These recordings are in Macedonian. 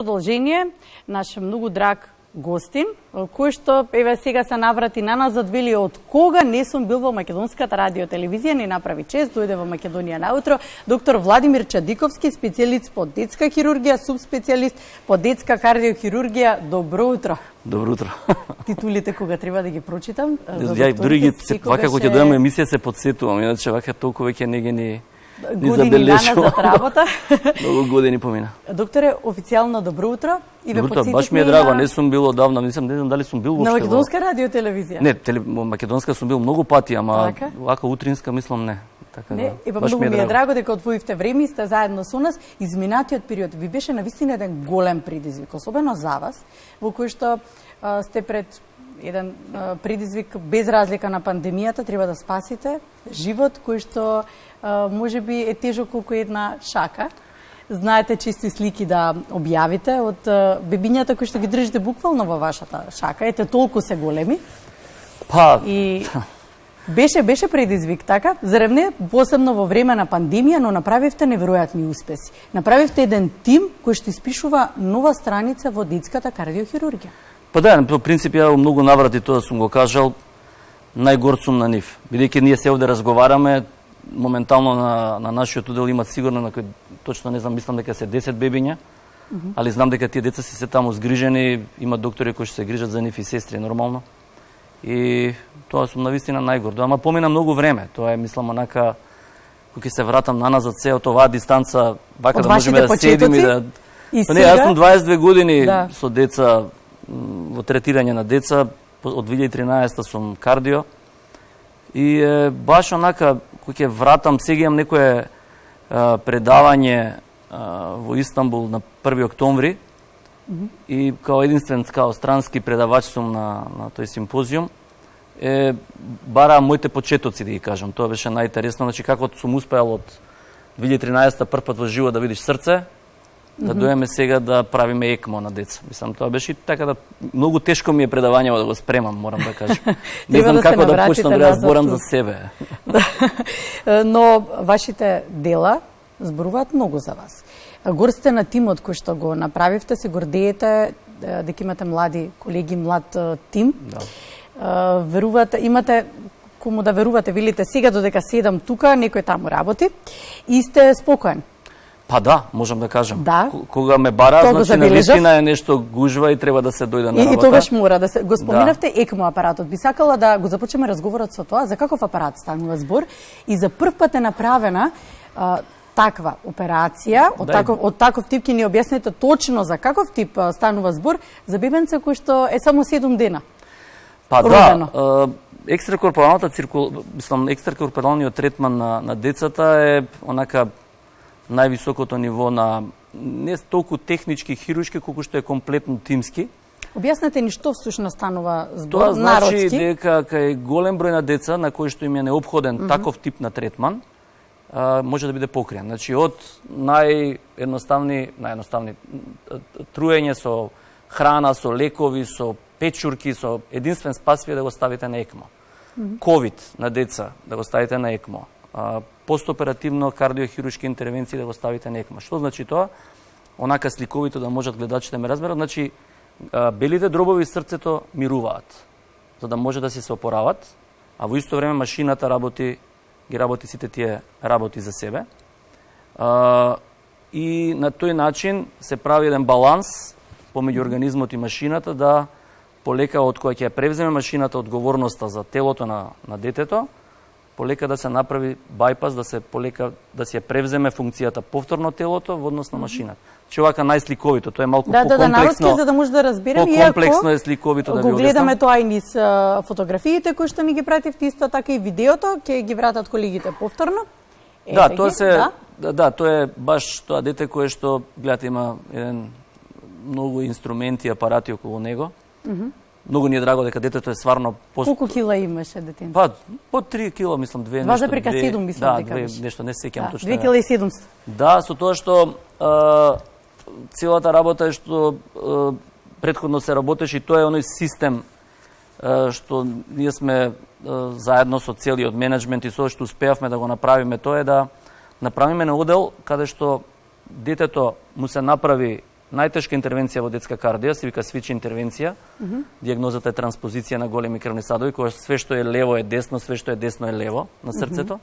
Продолжение, наш многу драг гостин, кој што еве сега се наврати на нас, вели од кога не сум бил во македонската радио телевизија, ни направи чест, дојде во Македонија наутро, доктор Владимир Чадиковски, специјалист по детска хирургија, субспецијалист по детска кардиохирургија. Добро утро. Добро утро. Титулите кога треба да ги прочитам? Ја дури ги вака кога ќе дојдам емисија се подсетувам, иначе вака толку веќе не ги ни забележувам. За работа. Многу години помина. Докторе, официјално добро утро. И добро утро, баш ми е драго, не сум бил одавна, не знам дали сум бил воопшто. На македонска радио телевизија? Не, македонска сум бил многу пати, ама вака утринска мислам не. Така не, многу ми е драго дека одвоивте време и сте заедно со нас. Изминатиот период ви беше навистина еден голем предизвик, особено за вас, во кој што сте пред еден предизвик без разлика на пандемијата, треба да спасите живот кој што може би е тежок колку една шака. Знаете чисти слики да објавите од бебињата кои што ги држите буквално во вашата шака. Ете, толку се големи. Па... И беше предизвик, така? Зарем не, посебно во време на пандемија, но направивте неверојатни успеси. Направивте еден тим кој што испишува нова страница во детската кардиохирургија. Па да, по принцип ја многу наврати тоа сум го кажал, најгорд сум на нив. Бидејќи ние се овде разговараме, моментално на нашиот удел имат сигурно на кој точно не знам, мислам дека се 10 бебиња, али знам дека тие деца се таму згрижени, има доктори кои се грижат за нив и сестри нормално. И тоа сум навистина најгорд. Ама помина многу време. Тоа е мислам онака кога ќе се вратам на назад од оваа дистанца, вака да можеме да седиме и да па не, јас сум 22 години со деца во третирање на деца, од 2013 сум кардио. И баш онака кога ќе вратам, сега имам некое предавање во Истанбул на 1 октомври и као единствен као странски предавач сум на тој симпозиум. Бара моите почетоци, да ги кажам. Тоа беше најинтересно, значи како сум успеал од 2013 прв пат во живо да видиш срце, да дојдеме сега да правиме ЕКМО на деца. Мислам, тоа беше така да многу тешко ми е предавањето да го спремам, морам да кажам. Не знам како да почнам да зборам за себе. Но вашите дела зборуваат многу за вас. Гор сте на тимот кој што го направивте, се гордеете дека имате млади колеги, млад тим. Верувате, имате кому да верувате, велите сега додека седам тука, некој таму работи и сте спокоен. Па да, можам да кажам. Да. Кога ме бара, значи навистина е нешто гужва и треба да се дојде на работа. И тогаш мора да се... Го споминавте ЕКМО апаратот. Би сакала да го започнеме разговорот со тоа. За каков апарат станува збор? И за прв пат е направена таква операција, од таков тип ќе ни објасните точно за каков тип станува збор за бебенце кој што е само 7 дена. Па родено. Да, екстракорпоралниот третман на децата е онака највисокото ниво на не толку технички, хируршки, колку што е комплетно тимски. Објаснете ни што всушност станува збор тоа значи народски. Дека кај голем број на деца на кои што им е неопходен таков тип на третман, може да биде покриен. Значи од наједноставни труење со храна, со лекови, со печурки, со единствен спас ви да го ставите на ЕКМО. ковид на деца да го ставите на ЕКМО. Постоперативно кардиохируршки интервенции да го ставите на ЕКМО. Што значи тоа? Онака сликовито да можат гледачите ме разберат. Значи, белите дробови срцето мируваат, за да може да се опорават, а во исто време машината ги работи сите тие работи за себе. И на тој начин се прави еден баланс помеѓу организмот и машината да полека од која ќе ја превземе машината одговорноста за телото на детето, полека да се направи байпас, да се полека да се превземе функцијата повторно телото во однос на машината. Че овака најсликовито, тоа е малку покомплексно. народски, за да може да разберем, покомплексно е сликовито да ви го гледаме тоа и низ фотографиите кои што ни ги пративте, исто така и видеото, ќе ги вратат колегите повторно. Тоа е баш тоа дете кое што гледате има еден многу инструменти и апарати околу него. Многу ни е драго дека детето е стварно Колку кила имаше детето? Па, по 3 кила, мислам, 2 нешто. 2,7 мислам дека беше. Да, нешто, не сеќам точно. 2,7 кила. Да, со тоа што целата работа е што претходно се работеше и тоа е оној систем што ние сме заедно со целиот менеджмент и со што успеавме да го направиме, тоа е да направиме на одел каде што детето му се направи најтешка интервенција во детска кардија се вика свич интервенција. Дијагнозата е транспозиција на големи крвни садови, кога све што е лево е десно, све што е десно е лево на срцето.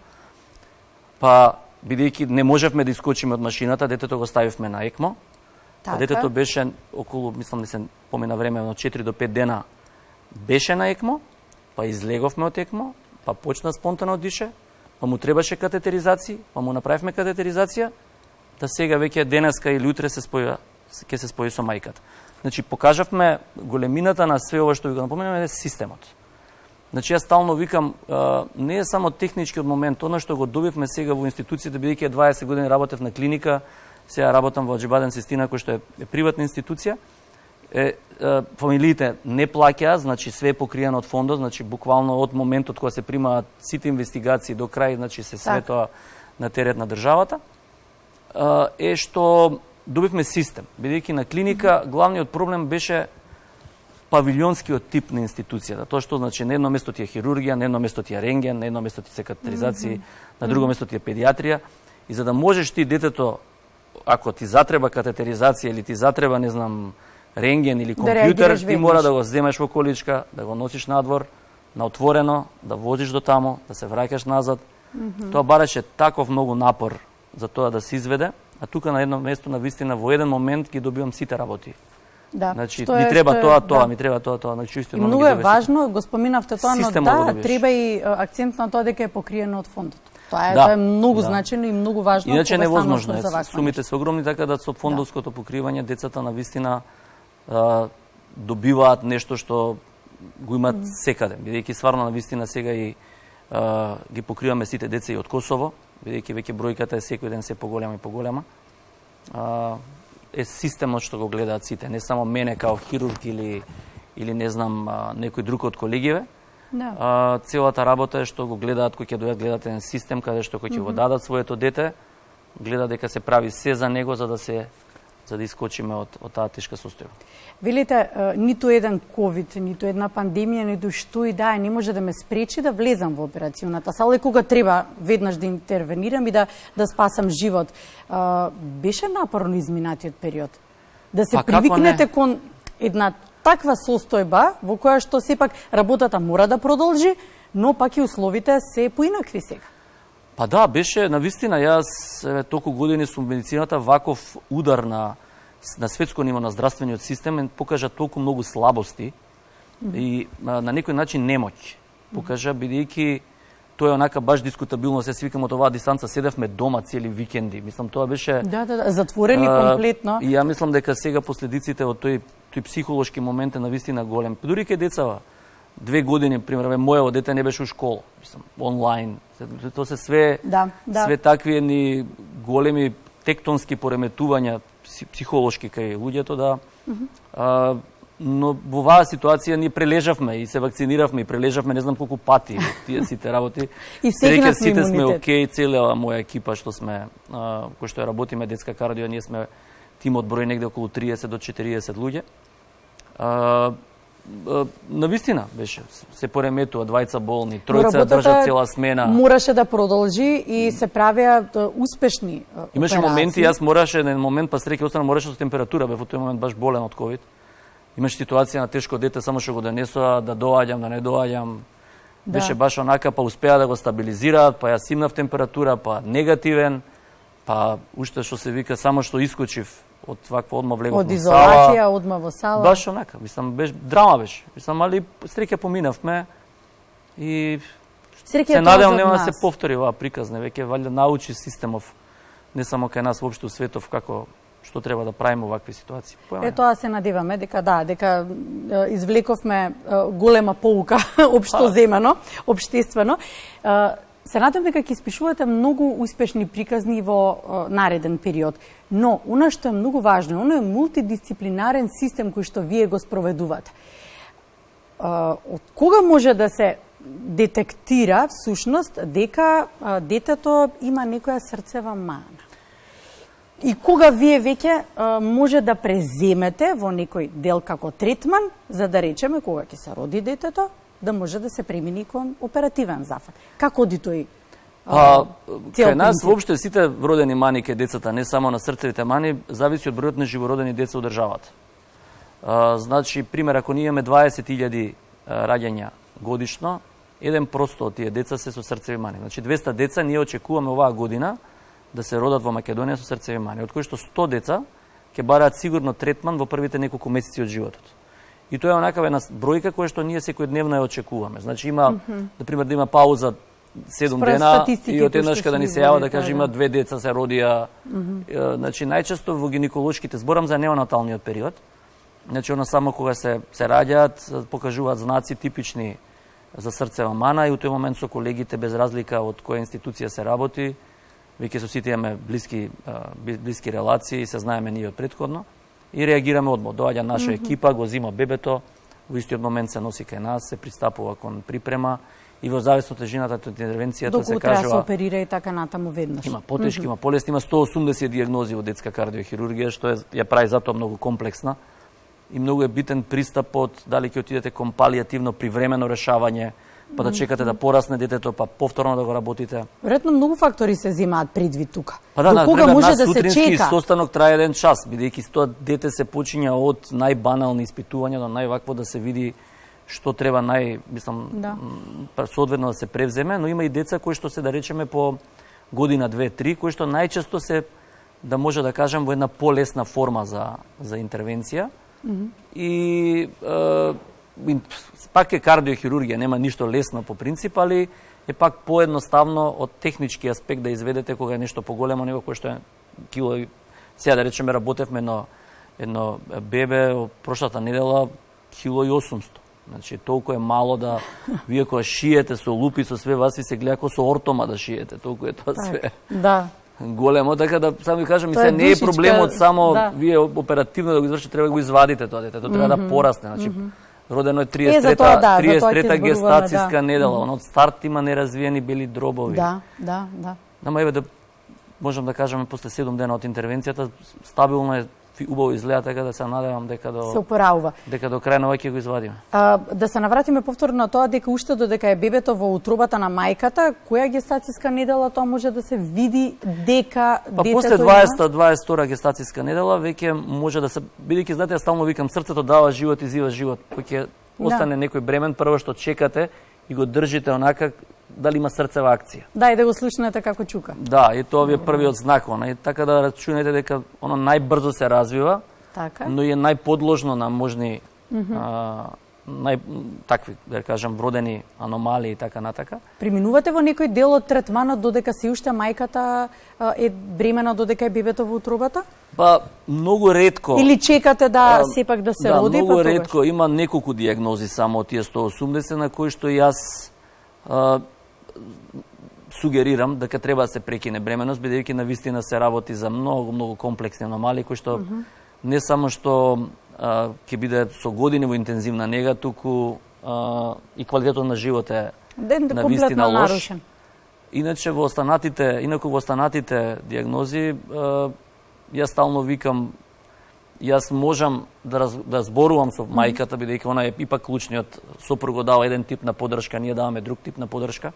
Па бидејќи не можевме да искочиме од машината, детето го ставивме на ЕКМО. Така. Детето беше околу, мислам да се помина време, од 4 до 5 дена беше на ЕКМО, па излеговме од ЕКМО, па почна спонтано дише, па му требаше катетеризација, па му направивме катетеризација, да сега веќе денеска или утре ќе се спои со мајката. Значи покажавме големината на све ова што ви го напоменаме е системот. Значи јас стално викам, не е само техничкиот момент, она што го добивме сега во институцијата, бидејќи 20 години работев на клиника, сега работам во Аџибаден Систина, кој што е приватна институција. Фамилиите не плаќаат, значи све е покриено од фондот, значи буквално од моментот кога се примаат сите инвестигации до крај, значи се све тоа на терет на државата. Е што добивме систем, бидејќи на клиника главниот проблем беше павилионскиот тип на институцијата. Тоа што значи на едно место ти е хирургија, на едно место ти е рентген, на едно место ти се катетеризации, на друго место ти е педиатрија, и за да можеш ти детето, ако ти затреба катетеризација или ти затреба, не знам, рентген или компјутер, ти мора да го земеш во количка, да го носиш надвор, на отворено, да возиш до тамо, да се враќаш назад. Тоа бараше таков многу напор за тоа да се изведе, а тука на едно место на вистина во еден момент ги добивам сите работи. Да. Значи ми треба тоа, ми треба тоа, значи исто многу е важно, го споминавте тоа, но да, треба и акцент на тоа дека е покриено од фондот. Тоа е многу значено и многу важно. Иначе невозможно е, сумите се огромни, така да со фондовското покривање децата на вистина добиваат нешто што го имаат секаде, бидејќи стварно на вистина сега и ги покриваме сите деца и од Косово, бидејќи веќе бројката е секој ден се поголема и поголема. Е системот што го гледаат сите, не само мене као хирург или не знам некој друг од колегиве. Целата работа е што го гледаат, кој ќе дојдат гледат еден систем каде што кој ќе го дадат своето дете, гледа дека се прави се за него за да искочиме од таа тешка состојба. Велите, ниту еден ковид, ниту една пандемија, ниту што и да е, не може да ме спречи да влезам во операционата сала и кога треба веднаш да интервенирам и да спасам живот. Беше напорно изминатиот период. Да се привикнете кон една таква состојба во која што сепак работата мора да продолжи, но пак и условите се поинакви сега. Па да, беше навистина, јас толку години сум медицината, ваков удар на светско ниво на здравствениот систем покажа толку многу слабости и на некој начин немоќ. Покажа бидејќи тоа е онака баш дискутабилно, се свикам од оваа дистанца, седевме дома цели викенди. Мислам тоа беше затворени комплетно. И ја мислам дека сега последиците од тој психолошки момент е навистина голем. Дури ке децава 2 години, примерно, мојово дете не беше у школа, мислам, онлайн. Тоа се све такви едни големи тектонски пореметувања психолошки кај луѓето но во оваа ситуација ние прележавме и се вакциниравме и прележавме не знам колку пати тие сите работи. И сите сме окей, цела моја екипа што сме кој што работиме детска кардио, ние сме тим од број негде околу 30 до 40 луѓе. Навистина беше, се пореметува, двајца болни, тројца држат цела смена. Мораше да продолжи и се правеа успешни операции. Имаше моменти, јас мораше на момент, па среќа останам, мораше со температура, бев во тој момент баш болен од ковид. Имаше ситуација на тешко дете, само што го донесоа, да доаѓам, да не доаѓам. Беше баш онака, па успеа да го стабилизираат, па јас имнав температура, па негативен, па уште што се вика, само што искочив од ваква одма влегов од изолација, одма во сала. Баш онака, мислам, драма беше. Мислам, али среќа поминавме и се надевам нема да се повтори оваа приказна, веќе валјда научи системов, не само кај нас, воопшто у светов, како што треба да правиме во вакви ситуации. Тоа се надеваме дека извлековме голема поука општо земено, општествено. Се надам дека ќе испишувате многу успешни приказни во нареден период. Но, она што е многу важно, оно е мултидисциплинарен систем кој што вие го спроведувате. Од кога може да се детектира всушност дека детето има некоја срцева мана? И кога вие веќе може да преземете во некој дел како третман, за да речеме кога ќе се роди детето, да може да се премини кон оперативен зафат. Како оди тој Кај нас воопште сите родени мани кај децата, не само на срцевите мани, зависи од бројот на живородени деца од државата. Значи, пример, ако ние имаме 20.000 раѓања годишно, 1% од тие деца се со срцеви мани. Значи 200 деца ние очекуваме оваа година да се родат во Македонија со срцеви мани, од кои што 100 деца ќе бараат сигурно третман во првите неколку месеци од животот. И тоа е онакава една бројка која што ние секојдневно ја очекуваме. Значи има, например, да има пауза 7 дена и од еднашка да ни се јава да каже има 2 деца се родија. Значи најчесто во гинеколошките, зборам за неонаталниот период, значи она само кога се раѓаат, покажуваат знаци типични за срцева мана и у тој момент со колегите без разлика од која институција се работи, веќе со сите имаме блиски релации и се знаеме ние од претходно и реагираме одма. Доаѓа наша екипа, го зима бебето, во истиот момент се носи кај нас, се пристапува кон припрема и во зависно од тежината од интервенцијата се кажува. Доколку треба да се оперира и така натаму веднаш. Има потешки, има полесни, има 180 дијагнози во детска кардиохирургија, што ја прави затоа многу комплексна. И многу е битен пристапот, дали ќе отидете кон палијативно привремено решавање, па да чекате да порасне детето, па повторно да го работите. Веројатно многу фактори се земаат предвид тука. Па да, до кога може да се чека? Состанок трае 1 час, бидејќи тоа дете се почиња од најбанални испитувања до највакво да се види што треба соодветно да се превземе, но има и деца кои што се да речеме по година, 2, 3, кои што најчесто се да може да кажем во една полесна форма за интервенција. И пак е кардиохирургија, нема ништо лесно по принцип, али е пак поедноставно од технички аспект да изведете кога е нешто поголемо него кој што е кило. Сега да речеме работевме едно бебе прошлата недела кило и 800. Значи толку е мало да вие кога шиете со лупи со све вас ви се гледа како со ортома да шиете, толку е тоа све. Да. Големо, така да само ви кажам, мисля, не е проблемот само вие оперативно да го извршите, треба да го извадите тоа дете, тоа треба да порасне, значи родено е 33-та гестацијска недела, од старт има неразвиени бели дробови. Да. Нама еве да можам да кажеме после 7 дена од интервенцијата стабилно е, убаво изгледа, така да се надевам дека се опоравува. Дека до крај на овој ќе го извадиме. Да се навратиме повторно на тоа дека уште додека е бебето во утробата на мајката, која гестацијска недела тоа може да се види дека детето после 22 гестацијска недела веќе може да се, бидејќи знаете, ја стално викам, срцето дава живот и зива живот. Кој ќе остане некој бремен, прво што чекате и го држите онака дали има срцева акција. Да, и да го слушнете како чука. Да, и тоа ви е првиот знак, и така да рачунете дека оно најбрзо се развива, но и е најподложно на можни такви, да кажам, вродени аномалии и така натака. Приминувате во некој дел од третманот додека се уште мајката е бремена, додека е бебето во утробата? Па многу ретко. Или чекате да сепак да се роди? Многу ретко, има неколку дијагнози само од тие 180 на кои што јас сугерирам дека треба да се прекине бременост, бидејќи навистина се работи за многу комплексни аномалии кои што не само што ќе биде со години во интензивна нега, туку и квалитетот на живот е навистина лош. Инаку во останатите дијагнози јас стално викам, јас можам да зборувам со мајката, бидејќи она е ипак клучниот сопруг го дава еден тип на поддршка, ние даваме друг тип на поддршка,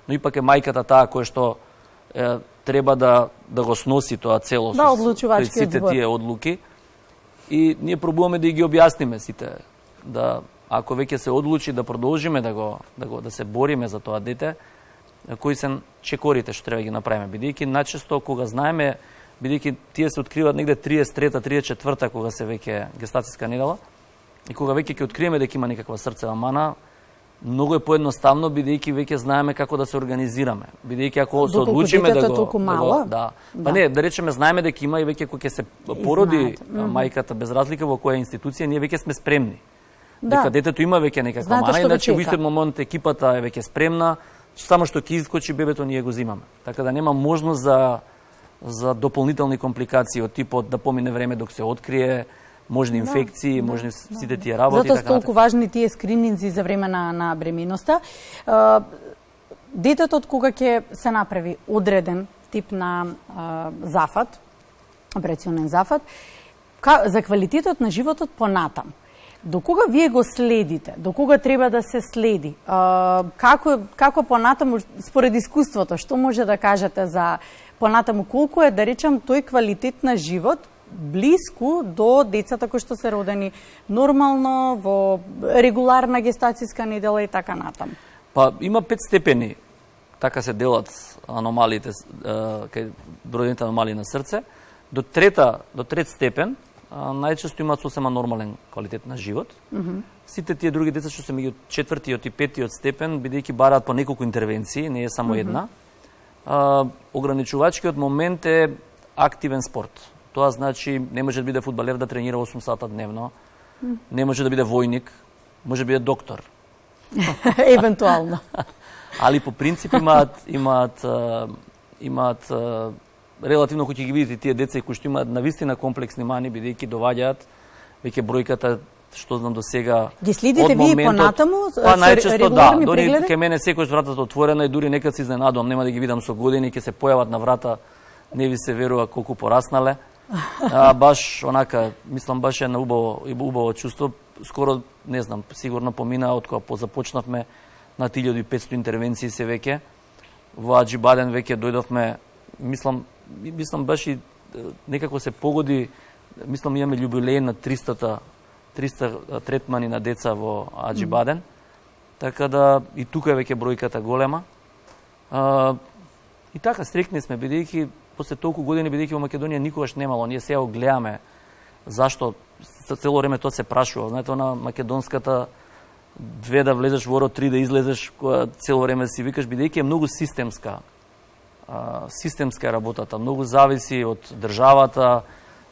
но ипак е мајката таа која што треба да го сноси тоа цело со сите тие одлуки. И ние пробуваме да ги објасниме сите, да ако веќе се одлучи да продолжиме да се бориме за тоа дете, кои се чекорите што треба да ги направиме, бидејќи најчесто кога знаеме, бидејќи тие се откриваат негде 33-та, 34-та кога се веќе гестацијска недела, и кога веќе ќе откриеме дека има некаква срцева мана, многу е поедноставно бидејќи веќе знаеме како да се организираме. Бидејќи ако се одлучиме па не, да речеме знаеме дека има и веќе кога ќе се породи мајката без разлика во која институција, ние веќе сме спремни. Дека детето има веќе некаква мана, иначе во истиот момент екипата е веќе спремна, само што ќе искочи бебето ние го зимаме. Така да нема можност за дополнителни компликации од типот да помине време док се открие, можни инфекции, можни сите тие работи. Затоа толку важни тие скрининзи за време на бременоста. Детето од кога ќе се направи одреден тип на зафат, операционен зафат, за квалитетот на животот понатам. До кога вие го следите? До кога треба да се следи? Како понатаму, според искуството, што може да кажете за понатаму, колку е, да речам, тој квалитет на живот блиску до децата кои што се родени нормално, во регуларна гестацијска недела и така натаму? Па има 5 степени, така се делат аномалиите, кај бројните аномалии на срце. До трет степен најчесто имаат сосема нормален квалитет на живот. Сите тие други деца што се меѓу 4-тиот и 5-тиот степен, бидејќи бараат по неколку интервенции, не е само една. Ограничувачкиот момент е активен спорт. Тоа значи не може да биде фудбалер да тренира 8 сата дневно, не може да биде војник, може да биде доктор. Евентуално. Али по принцип имаат релативно, кој ќе ги видите тие деца кои што имаат навистина комплексни мани, бидејќи доваѓаат веќе бројката што знам до сега. Ги следите вие понатаму? Па најчесто да, дори прегледи? ке мене секојаш вратата отворена и дури некад се изненадувам, нема да ги видам со години, ќе се појават на врата, не ви се верува колку пораснале. Баш онака, мислам баш е на убаво чувство. Скоро, не знам, сигурно помина од кога позапочнавме на 1500 интервенции се веќе. Во Аџибаден веќе дојдовме, мислам баш и некако се погоди, мислам имаме јубилеј на 300 третмани на деца во Аџибаден. Така да и тука е веќе бројката голема. И така стрикни сме, бидејќи после толку години, бидејќи во Македонија никогаш немало, ние сега го гледаме зашто цело време тоа се прашува. Знаете, на македонската 2 да влезеш во род, 3 да излезеш, која цело време си викаш, бидејќи е многу системска работата, многу зависи од државата,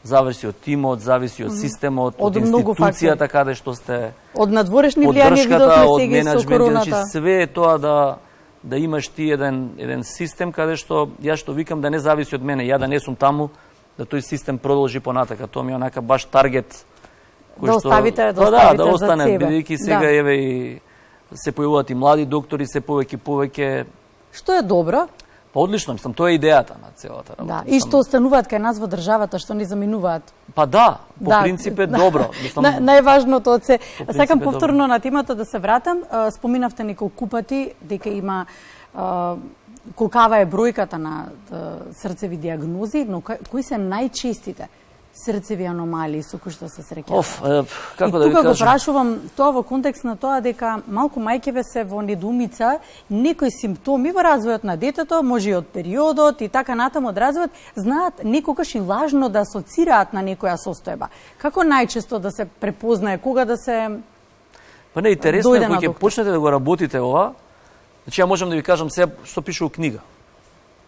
зависи од тимот, зависи од системот, од институцијата каде што сте, од надворешни влијани видовме сега и со короната. Значи све е тоа да имаш ти еден систем каде што ја што викам да не зависи од мене, ја да не сум таму, да тој систем продолжи понатака. Тоа ми е онака баш таргет кој да што оставите да остане, за себе. бидејќи сега еве и се појавуваат и млади доктори, се повеќе. Што е добро? Па одлично, мислам, тоа е идејата на целата работа. Да, и што остануваат кај нас во државата, што не заминуваат. Па да, по принцип е добро. Мислам, најважното се. Сакам повторно на темата да се вратам. Споминавте неколку пати дека има колкава е бројката на срцеви диагнози, но кои се најчестите срцеви аномалии со кои што се среќавате? Како да ви кажам? И тука го прашувам тоа во контекст на тоа дека малку мајкеве се во недоумица, некои симптоми во развојот на детето, може и од периодот и така натаму од развојот, знаат некогаш и лажно да асоцираат на некоја состојба. Како најчесто да се препознае, кога да се Па не, интересно е кога ќе почнете да го работите ова. Значи ја можам да ви кажам сега што пише во книга.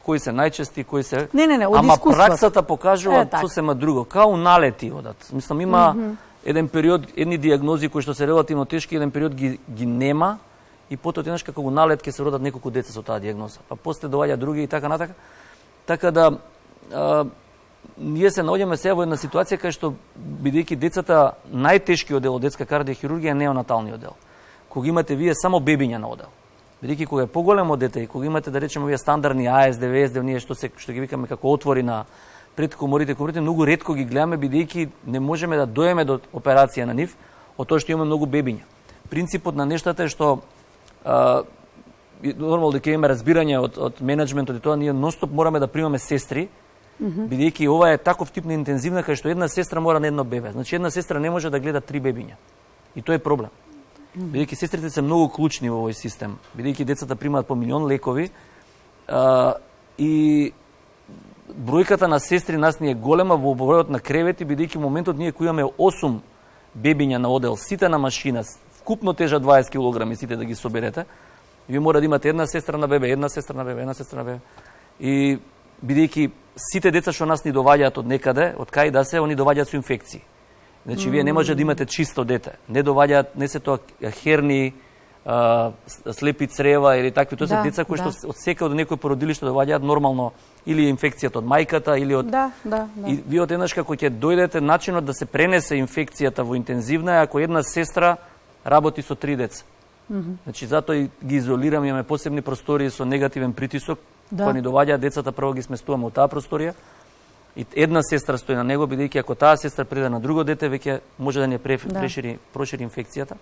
Кои се најчести, кои се... Не, од ама искуство. праксата покажува сосема друго. Као налети одат. Мислам, има еден период, едни диагнози кои што се релативно тешки, еден период ги нема и потоа еднаш како го налет ќе се родат неколку деца со таа диагноза. Па после доаѓа други и така натака. Така да ние се наоѓаме сега во една ситуација кај што бидејќи децата најтешкиот дел од детска кардиохирургија е неонаталниот дел. Кога имате вие само бебиња на одел. Бидејќи кога е поголемо дете и кога имате да речеме овие стандардни АС, ДВС, ние што ги викаме како отвори на пред коморите, многу ретко ги гледаме бидејќи не можеме да доеме до операција на нив, од тоа што имаме многу бебиња. Принципот на нештата е што нормално дека имаме разбирање од менеджментот и тоа ние нонстоп мораме да примаме сестри, бидејќи ова е таков тип на интензивна кај што една сестра мора на едно бебе. Значи една сестра не може да гледа 3 бебиња. И тоа е проблем. Бидејќи сестрите се многу клучни во овој систем, бидејќи децата примаат по милион лекови и бројката на сестри нас ни е голема во бројот на кревети, бидејќи моментот ние кој имаме 8 бебиња на одел, сите на машина, вкупно тежат 20 килограми сите да ги соберете, вие мора да имате една сестра на бебе, една сестра на бебе, една сестра на бебе. И бидејќи сите деца што нас ни доваѓаат од некаде, од кај да се, они доваѓаат со инфекции. Значи, вие не може да имате чисто дете. Не доваѓаат, не се тоа херни, слепи црева или такви. Тоа се деца кои што од секаде од некој породилиште доваѓаат нормално или инфекцијата од мајката, или од... И вие од еднаш како ќе дојдете, начинот да се пренесе инфекцијата во интензивна е ако една сестра работи со 3 деца. Значи, затоа и ги изолираме, имаме посебни простории со негативен притисок, кога ни доваѓаат децата, прво ги сместуваме од таа просторија, И една сестра стои на него, бидејќи ако таа сестра преде на друго дете, веќе може да не прошири инфекцијата.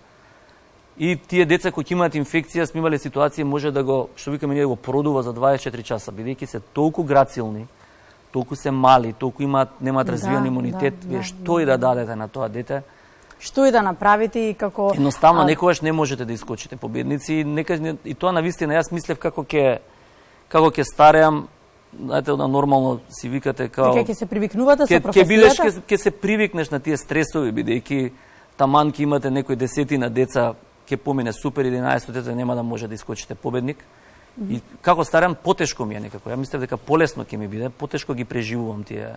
И тие деца кои имаат инфекција, сме имале ситуации, може да го, што викаме ние, го продува за 24 часа, бидејќи се толку грацилни, толку се мали, толку немаат развиен имунитет, што и да дадете на тоа дете. Што и да направите и како... Едноставно, некогаш не можете да искочите победници. И тоа навистина, јас мислев како ќе стареам, знаете, нормално си викате као... Дека ќе се привикнувате со професијата? Ќе се привикнеш на тие стресови, бидејќи таман ќе имате некои десетина деца, ќе помине супер 11 дете, нема да може да искочите победник. И како старам, потешко ми е некако. Ја мислев дека полесно ќе ми биде, потешко ги преживувам тие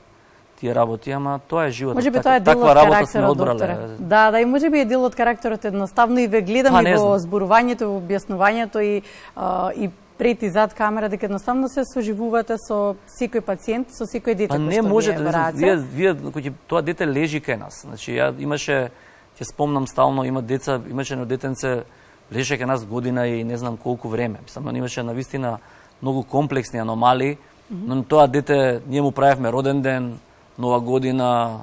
работи, ама тоа е животот. Можеби тоа е дел од карактерот, докторе. Да, и можеби е дел од карактерот, едноставно и ве гледам и во зборувањето, во објаснувањето и пред и зад камера, дека едноставно се соживувате со секој пациент, со секој дете кој не можете, вие кој тоа дете лежи кај нас. Значи ја имаше, ќе спомнам стално, имаше едно детенце лежеше кај нас година и не знам колку време. Само имаше навистина многу комплексни аномалии, но тоа дете ние му правевме роден ден, Нова година,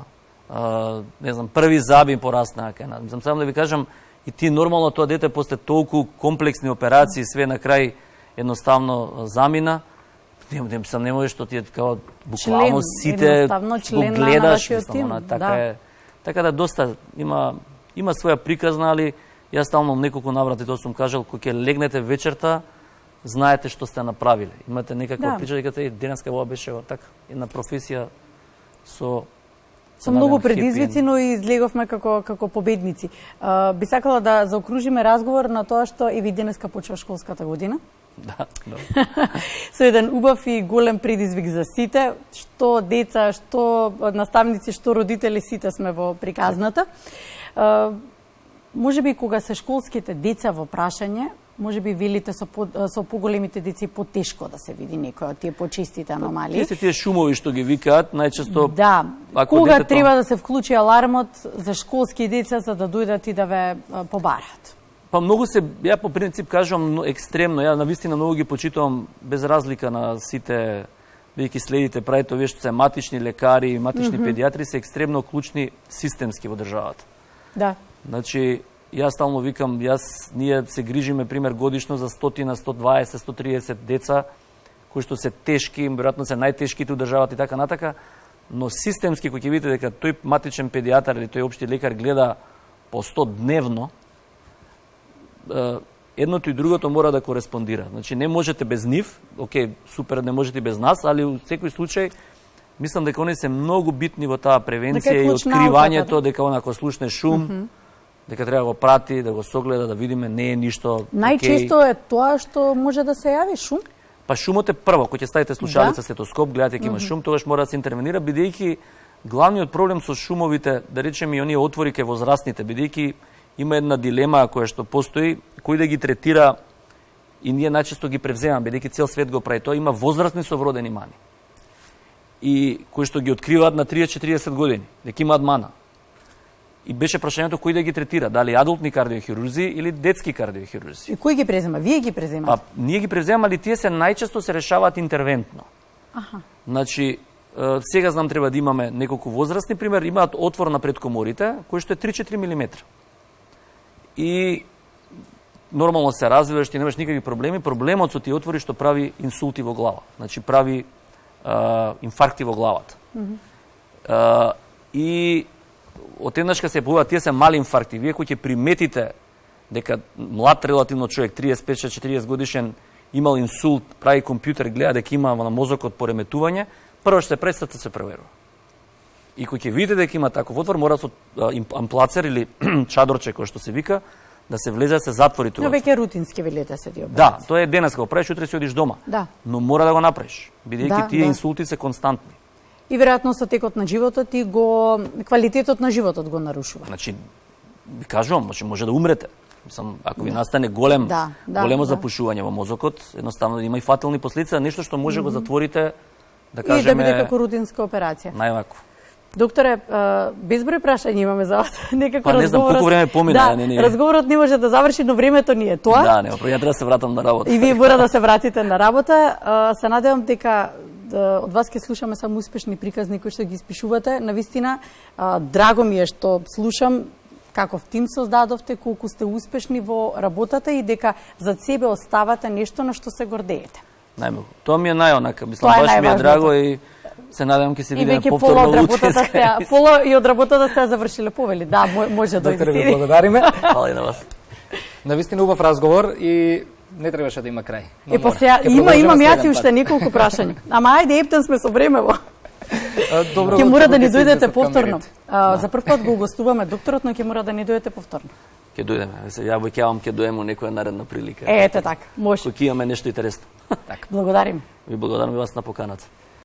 не знам, први заби пораснаа кај нас. Само да ви кажам, и ти нормално тоа дете после толку комплексни операции, све на крај едноставно замина. Не можеш што ти е као буквално сите го гледаш, така да доста има своја приказна, али јас стално неколку наврати тоа сум кажал, кога ќе легнете вечерта, знаете што сте направиле. Имате некаква прича дека денеска ова беше така една професија со многу предизвици, но и излеговме како победници. Би сакала да заокружиме разговор на тоа што и ви денеска почва школската година. Да. Со еден убав и голем предизвик за сите, што деца, што наставници, што родители, сите сме во приказната. Можеби кога се школските деца во прашање, можеби велите со поголемите деца потешко да се види некој од тие почистите аномалии. Тие се тие шумови што ги викаат, најчесто... Да, кога треба да се вклучи алармот за школски деца за да дојдат и да ве побараат? Па многу ја по принцип кажувам екстремно, ја навистина многу ги почитувам без разлика на сите, бидејќи следите, правите овие што се матични лекари, матични педиатри, се екстремно клучни системски во државата. Да. Значи, јас стално викам, ние се грижиме пример годишно за 100, 120, 130 деца кои што се тешки, веројатно се најтешките у државата и така натака, но системски кој ќе видите дека тој матичен педиатар или тој општи лекар гледа по 100 дневно, едното и другото мора да кореспондира. Значи не можете без нив, окей, супер, не можете без нас, али во секој случај мислам дека они се многу битни во таа превенција и откривањето дека онако слушне шум, дека треба да го прати, да го согледа, да видиме не е ништо. Најчесто е тоа што може да се јави шум? Па шумот е прво, кога ќе ставите слушалица, стетоскоп, гледате дека има шум, тогаш мора да се интервенира, бидејќи главниот проблем со шумовите, да речеме и оние отвори кај возрастните, бидејќи има една дилема која што постои, кој да ги третира и ние најчесто ги превземаме, бидејќи цел свет го прави тоа, има возрастни со вродени мани. И кои што ги откриваат на 30-40 години, дека имаат мана. И беше прашањето кој да ги третира, дали адултни кардиохирурзи или детски кардиохирурзи. И кој ги презема? Вие ги преземате? Па ние ги преземаме, али тие се најчесто се решаваат интервентно. Значи, сега знам треба да имаме неколку возрастни, пример, имаат отвор на предкоморите, кој што е 3-4 мм. И нормално се развиваш, ти немаш никакви проблеми. Проблемот со тие отвори што прави инсулти во глава. Значи прави инфаркти во главата. И од еднашка се појавуваат, тие се мали инфаркти. Вие кои ќе приметите дека млад релативно човек, 35-40 годишен, имал инсулт, прави компјутер, гледа дека има на мозокот пореметување, прво што се прави, се проверува. И кој ќе видите дека има таков отвор, мора со амплацер или чадорче, кој што се вика, да се влезе, да се затвори тоа. Но веќе рутински велите се ди операција. Да, тоа е денеска, го правиш, утре си одиш дома. Да. Но мора да го направиш, бидејќи тие инсулти се константни. И веројатно со текот на животот и квалитетот на животот го нарушува. Значи, ви кажувам, може да умрете. Ако ви настане големо запушување во мозокот, едноставно има и фатални последици, нешто што може го затворите, да кажеме... И да биде како рутинска операција. Најлако. Докторе, безброј прашања имаме за вас. Некако па не знам колку време помина. Да, разговорот не може да заврши, но времето ни е тоа. Да, ја треба да се вратам на работа. И вие мора да се вратите на работа. Се надевам дека од вас ќе слушаме само успешни приказни кои што ги испишувате. Навистина, драго ми е што слушам каков тим создадовте, колку сте успешни во работата и дека зад себе оставате нешто на што се гордеете. Најмногу. Тоа ми е најонака, мислам, баш ми е драго и се надевам ќе се видиме повторно утре. Пола и од работата сте завршиле, повели. Да, може да дојдете. Ви благодариме. Фала и на вас. Навистина убав разговор и не требаше да има крај. Па сега имам јас и уште неколку прашања. Ама ајде, ептен сме со времево. Ќе мора да ни дојдете повторно. За прв пат го гостуваме докторот, но ќе мора да ни дојдете повторно. Ќе дојдеме. Ја обеќавам ќе дојдеме у некоја наредна прилика. Ете така, може. Кој ќе имаме нешто интересно. Благодарим. Ви благодарам и вас на поканата.